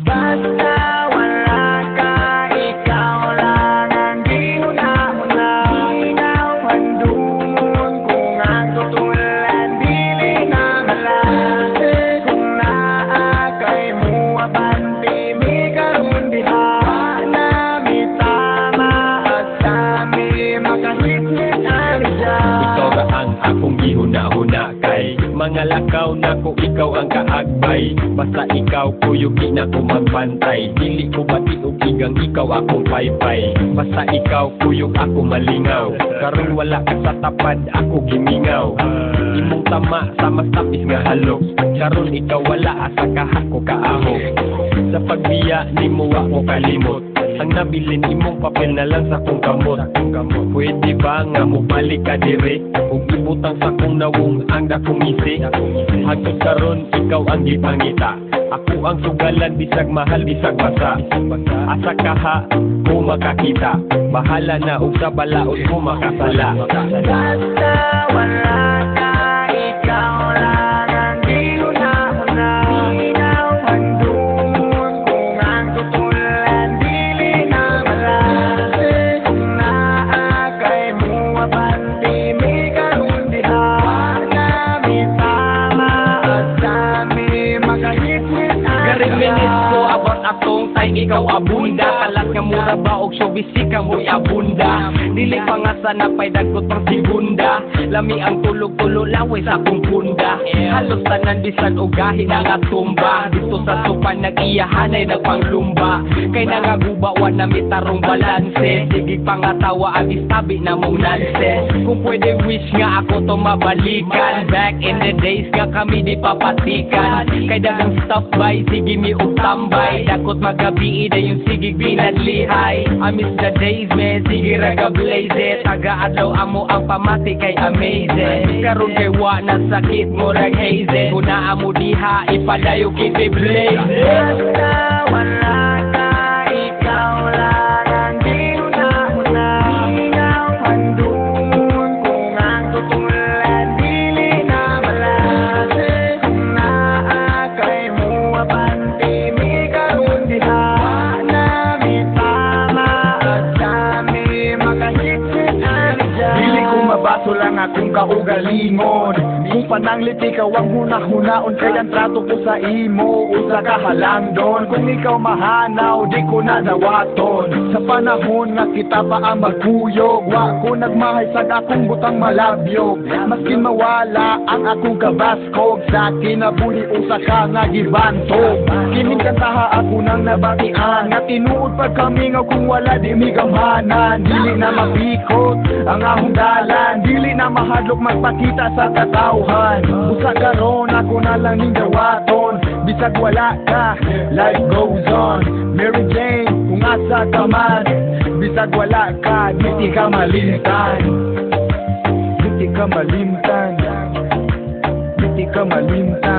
Basta wala ka, ikaw lang ang giuna-una. Ikaw ang dumon kung ang tutulan dili na malas. Kung naa kay mo abante, mi karon diha. Nami tama at sami makahit-hit ang siya. Ikaw ra ang akong gihuna-huna kay mga lakaw na ko ikaw ang kaagbay. Basta ikaw kuyugi na ko magbantay. Dili ko bati og igang ikaw akong paypay. Basta ikaw kuyog ako malingaw. Karon wala ka sa tapad ako gimingaw. Imong tama sa mas tapis nga halok. Karon ikaw wala asa kaha ko kaahok. Sa pagbiya nimo ako kalimot. Ang nabilin imong papel na lang sa kong kamot. Pwede ba nga mo balik ka dire? Kung ibutang sa kong nawong ang dakong isi. Hangtod karon ikaw ang gipangita. Ako ang sugalan bisag mahal bisag basa. Asa kaha ko makakita. Bahala na og sa balaod ko makasala. Basta wala ka, ikaw lang ang giuna-una. Ikaw ang dumon kung ang tutulan dili na malas. Kung naa kay mo abante, mi karon diha. Nami tama at sami makahit-hit ang Reminis ko about atong tay ikaw abunda. Kalat nga mura ba og showbiz ka mo'y abunda. Dili pa nga sana pa'y dagot pang segunda. Lami ang tulog-tulo laway sa akong punda. Halos tanan bisan og gahi na nga tumba. Dito sa sopa nag-iyahanay nagpanglumba. Kay nangagubawan na mitarong balanse. Sige pa nga tawa ang istabi na mong nonsense. Kung pwede wish nga ako to mabalikan. Back in the days nga kami di papatikan. Kay dagang stuff by sige mi og tambay. Dakot magabi ida yung sige binadlihay. I miss the days man, sige raga blaze it. Taga-adlaw amo ang pamati kay amazing. Karon kay wa na sakit mo rag haze. Kung naa mo diha ipadayo kay blaze. Basta wala ka, ikaw lang ang giuna-una. Ikaw ang dumon kung ang tutulan dili na malas. Kung naa kay mo abante, mi karon diha. Nami tama at sami makahit-hit ang siya. Dili ko mabaso lang akong kaugalingon. Kung pananglit ikaw ang huna-hunaon, kaya ang trato ko sa imo usa ka halangdon. Kung ikaw mahanaw, di ko na dawaton. Sa panahon nga kita pa ang magkuyog, wa ko nagmahay sa akong butang malabyog. Maskin mawala ang akong kabaskog, sa kinabuhi usa ka nga gibantog. Kining kantaha ako nang nabatian, nga tinuod pag kami nga kung wala di mi gamhanan. Dili na mapikot ang ahong dalan, dili na mahadlok magpakita sa katawhan. Busa karon ako na lang ning dawaton. Bisag wala ka, life goes on. Mary Jane, kung asa ka man. Bisag wala ka, di ka malimtan. Di ka malimtan. Di ka malimtan.